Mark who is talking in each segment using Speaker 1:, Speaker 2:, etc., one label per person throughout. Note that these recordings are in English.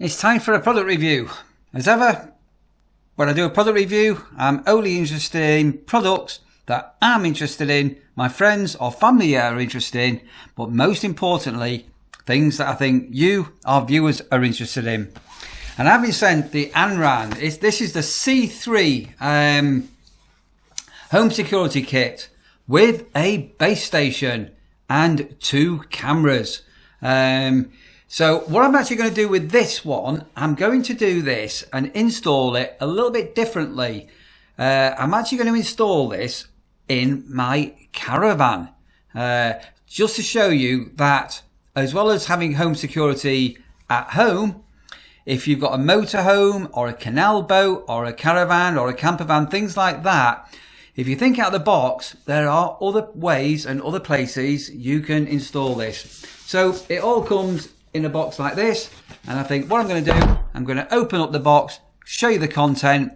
Speaker 1: It's time for a product review. As ever, when I do a product review, I'm only interested in products that I'm interested in, my friends or family are interested in, but most importantly, things that I think you, our viewers, are interested in. And I've been sent the ANRAN. This is the C3 home security kit with a base station and 2 cameras. So what I'm actually going to do with this one, I'm going to do this and install it a little bit differently. I'm actually going to install this in my Caravan, just to show you that as well as having home security at home, if you've got a motorhome or a canal boat or a caravan or a camper van, things like that, if you think out of the box, there are other ways and other places you can install this. So it all comes in a box like this, and I think what I'm going to do, I'm going to open up the box, show you the content.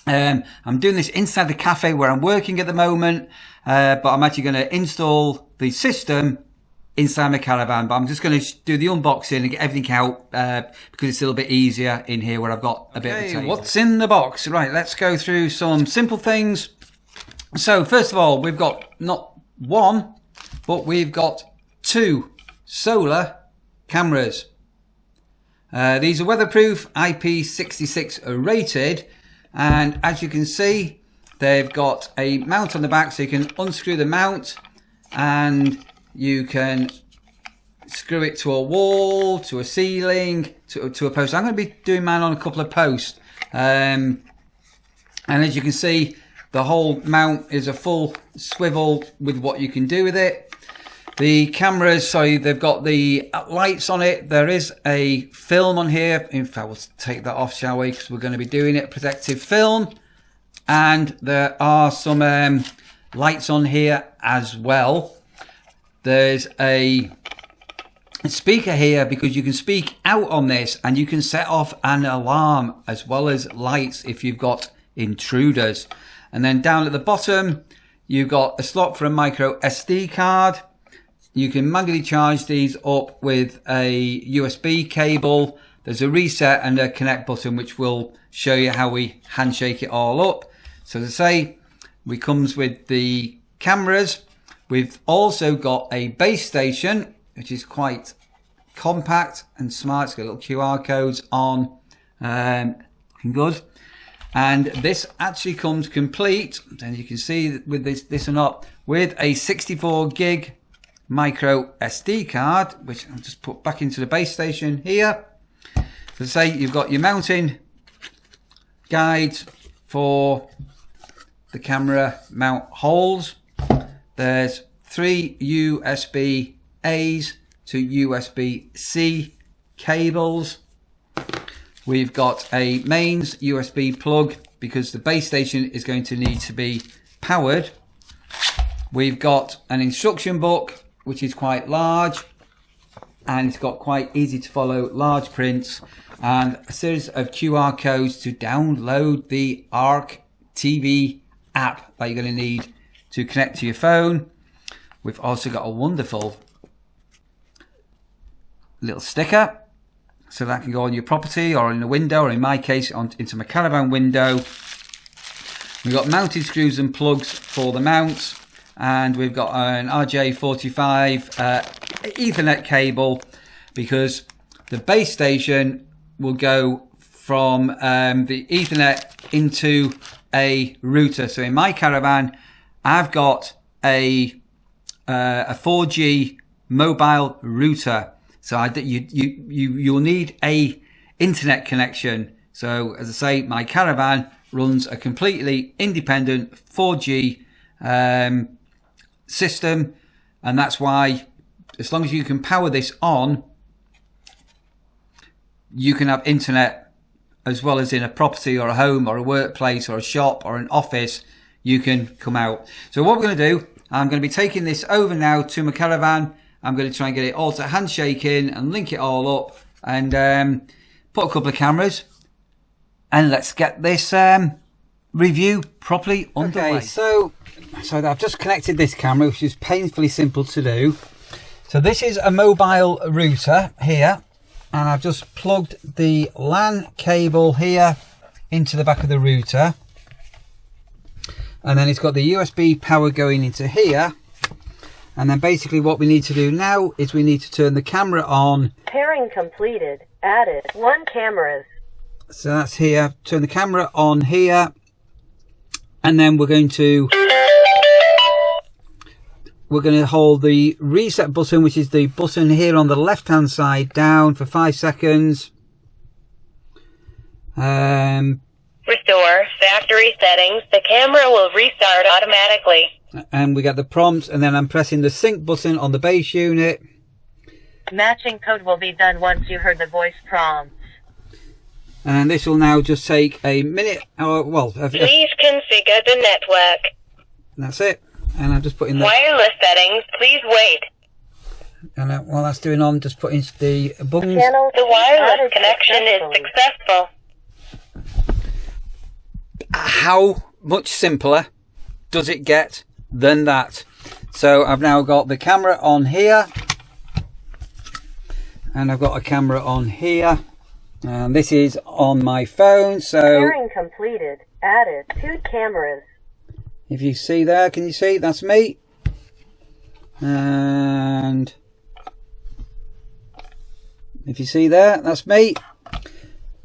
Speaker 1: I'm doing this inside the cafe where I'm working at the moment, but I'm actually going to install the system inside my Caravan, but I'm just going to do the unboxing and get everything out because it's a little bit easier in here where I've got a bit of a taste. What's in the box? Right, let's go through some simple things. So first of all, we've got not one, but we've got 2 solar cameras. These are weatherproof, IP66 rated, and as you can see, they've got a mount on the back, so you can unscrew the mount and you can screw it to a wall, to a ceiling, to a post. I'm going to be doing mine on a couple of posts, and as you can see, the whole mount is a full swivel with what you can do with it. The cameras, so they've got the lights on it. There is a film on here. In fact, we'll take that off, shall we? Because we're going to be doing it, protective film. And there are some lights on here as well. There's a speaker here because you can speak out on this and you can set off an alarm as well as lights if you've got intruders. And then down at the bottom, you've got a slot for a micro SD card. You can manually charge these up with a USB cable. There's a reset and a connect button, which will show you how we handshake it all up. So as I say, it comes with the cameras. We've also got a base station, which is quite compact and smart. It's got little QR codes on. Looking good. And this actually comes complete, and you can see with this and up, with a 64 gig micro SD card, which I'll just put back into the base station here. So say you've got your mounting guides for the camera mount holes. There's 3 USB A's to USB C cables. We've got a mains USB plug because the base station is going to need to be powered. We've got an instruction book, which is quite large, and it's got quite easy to follow large prints, and a series of QR codes to download the ARC TV app that you're going to need to connect to your phone. We've also got a wonderful little sticker, so that can go on your property or in a window, or in my case into my Caravan window. We've got mounted screws and plugs for the mounts. And we've got an RJ45 Ethernet cable because the base station will go from the Ethernet into a router. So in my Caravan, I've got a 4G mobile router. So you'll need a internet connection. So as I say, my Caravan runs a completely independent 4G system, and that's why as long as you can power this on, you can have internet as well as in a property or a home or a workplace or a shop or an office. You can come out. So what we're going to do, I'm going to be taking this over now to my Caravan. I'm going to try and get it all to handshaking and link it all up and put a couple of cameras, and let's get this review properly underway. Okay, so I've just connected this camera, which is painfully simple to do. So this is a mobile router here, and I've just plugged the LAN cable here into the back of the router, and then it's got the USB power going into here. And then basically what we need to do now is we need to turn the camera on.
Speaker 2: Pairing completed. Added 1 cameras.
Speaker 1: So that's here. Turn the camera on here. And then we're going to hold the reset button, which is the button here on the left hand side, down for 5 seconds.
Speaker 2: Restore factory settings. The camera will restart automatically.
Speaker 1: And we get the prompt, and then I'm pressing the sync button on the base unit.
Speaker 2: Matching code will be done once you heard the voice prompt.
Speaker 1: And this will now just take a minute.
Speaker 2: Please configure the network.
Speaker 1: That's it. And I'm just putting the
Speaker 2: wireless settings. Please wait.
Speaker 1: And while that's doing on, just putting the buttons.
Speaker 2: The wireless connection is successful.
Speaker 1: How much simpler does it get than that? So I've now got the camera on here, and I've got a camera on here, and this is on my phone. So
Speaker 2: pairing completed. Added 2 cameras.
Speaker 1: If you see there, can you see? That's me. And if you see there, that's me.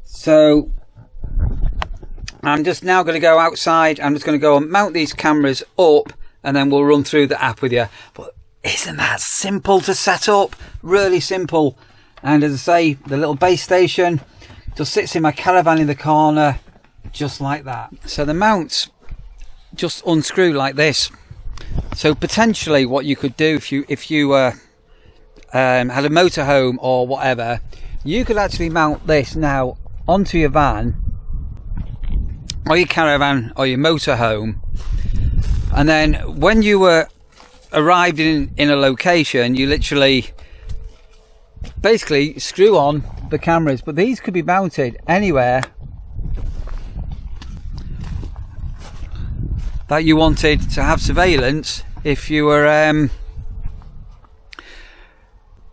Speaker 1: So I'm just now going to go outside. I'm just going to go and mount these cameras up, and then we'll run through the app with you. But isn't that simple to set up? Really simple. And as I say, the little base station just sits in my Caravan in the corner, just like that. So the mounts just unscrew like this. So potentially what you could do if you had a motorhome or whatever, you could actually mount this now onto your van or your Caravan or your motorhome, and then when you were arrived in a location, you literally basically screw on the cameras. But these could be mounted anywhere that you wanted to have surveillance, if you were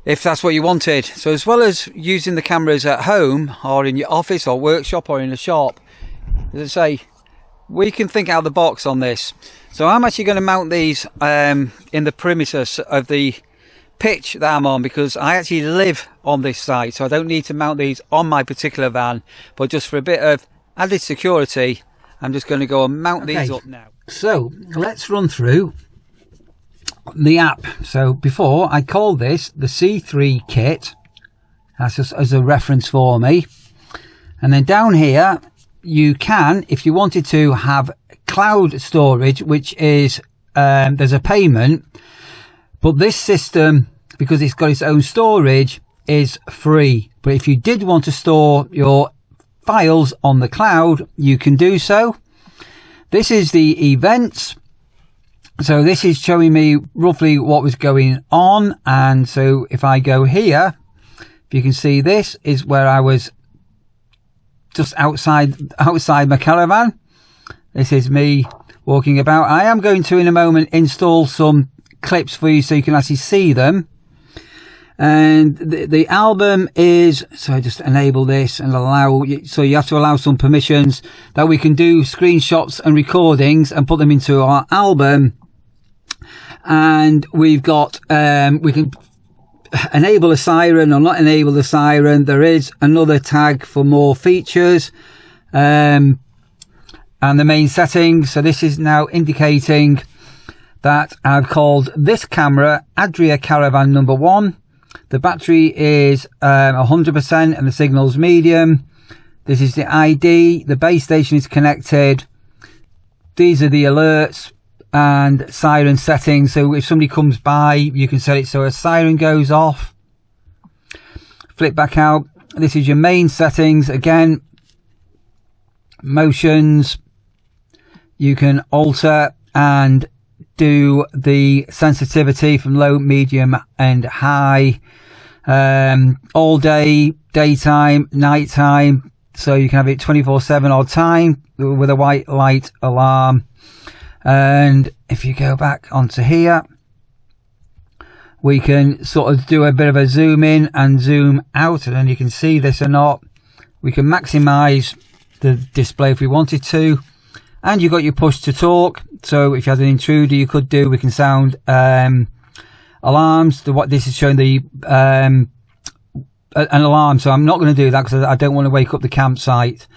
Speaker 1: if that's what you wanted. So as well as using the cameras at home or in your office or workshop or in a shop, as I say, we can think out of the box on this. So I'm actually going to mount these in the perimeters of the pitch that I'm on, because I actually live on this site, so I don't need to mount these on my particular van. But just for a bit of added security, I'm just going to go and mount these up now. So let's run through the app. So before, I called this the C3 kit. That's just as a reference for me. And then down here, you can, if you wanted to, have cloud storage, which is there's a payment, but this system, because it's got its own storage, is free. But if you did want to store your files on the cloud, you can do so. This is the events. So this is showing me roughly what was going on. And so if I go here, if you can see, this is where I was just outside my Caravan. This is me walking about. I am going to in a moment install some clips for you so you can actually see them. And the album is, so I just enable this and allow, so you have to allow some permissions that we can do screenshots and recordings and put them into our album. And we've got, we can enable a siren or not enable the siren. There is another tag for more features, and the main settings. So this is now indicating that I've called this camera Adria Caravan number 1. The battery is 100% and the signal's medium. This is the ID. The base station is connected. These are the alerts and siren settings. So if somebody comes by, you can set it so a siren goes off. Flip back out. This is your main settings. Again, motions. You can alter and do the sensitivity from low, medium and high. All day, daytime, nighttime. So you can have it 24/7 all time with a white light alarm. And if you go back onto here, we can sort of do a bit of a zoom in and zoom out, and then you can see this or not. We can maximize the display if we wanted to, and you've got your push to talk. So if you had an intruder, you could do, we can sound alarms. What this is showing the an alarm, so I'm not going to do that because I don't want to wake up the campsite,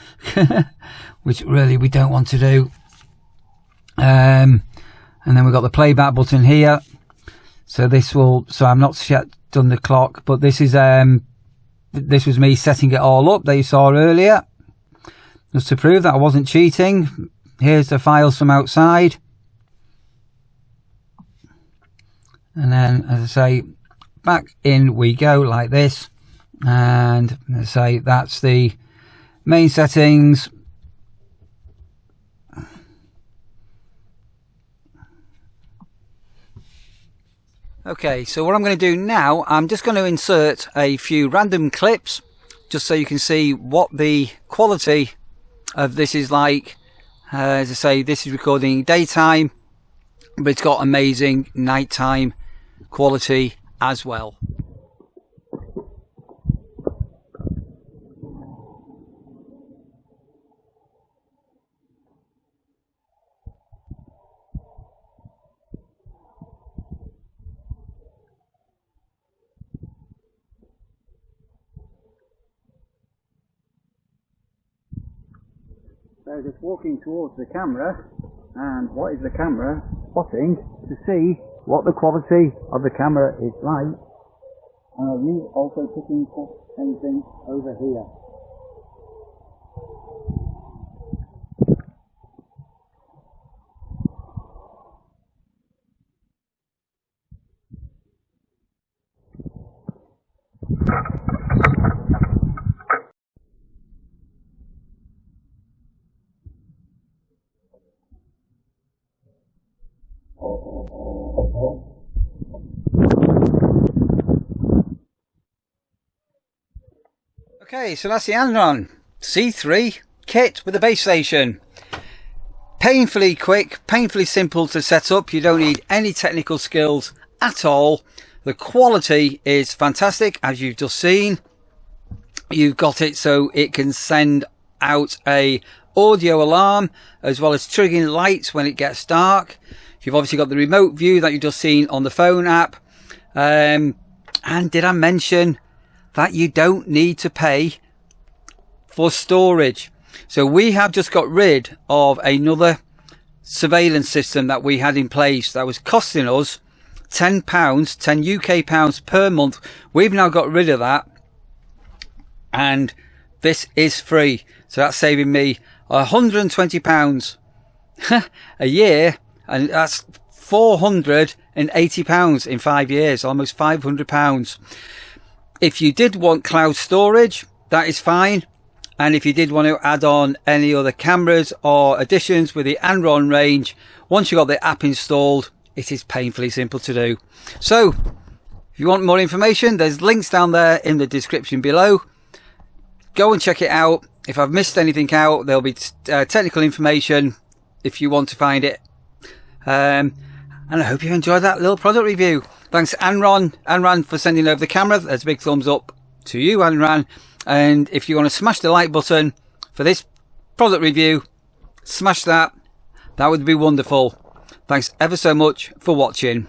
Speaker 1: which really we don't want to do. And then we've got the playback button here. So this will, so I'm not yet done the clock, but this is this was me setting it all up that you saw earlier, just to prove that I wasn't cheating. Here's the files from outside, and then, as I say, back in we go like this, and as I say, that's the main settings. Okay, so what I'm going to do now, I'm just going to insert a few random clips just so you can see what the quality of this is like. As I say, this is recording daytime, but it's got amazing nighttime quality as well. So just walking towards the camera, and what is the camera spotting to see what the quality of the camera is like. And are you also picking up anything over here? Okay, so that's the ANRAN C3 kit with a base station. Painfully quick, painfully simple to set up. You don't need any technical skills at all. The quality is fantastic, as you've just seen. You've got it so it can send out a audio alarm as well as triggering lights when it gets dark. You've obviously got the remote view that you've just seen on the phone app. And did I mention that you don't need to pay for storage? So we have just got rid of another surveillance system that we had in place that was costing us £10, 10 UK pounds per month. We've now got rid of that, and this is free. So that's saving me £120 a year, and that's £480 in 5 years, almost £500. If you did want cloud storage, that is fine. And if you did want to add on any other cameras or additions with the ANRAN range, once you've got the app installed, it is painfully simple to do. So, if you want more information, there's links down there in the description below. Go and check it out. If I've missed anything out, there'll be technical information if you want to find it. And I hope you enjoyed that little product review. Thanks ANRAN for sending over the camera. There's a big thumbs up to you, ANRAN. And if you want to smash the like button for this product review, smash that. That would be wonderful. Thanks ever so much for watching.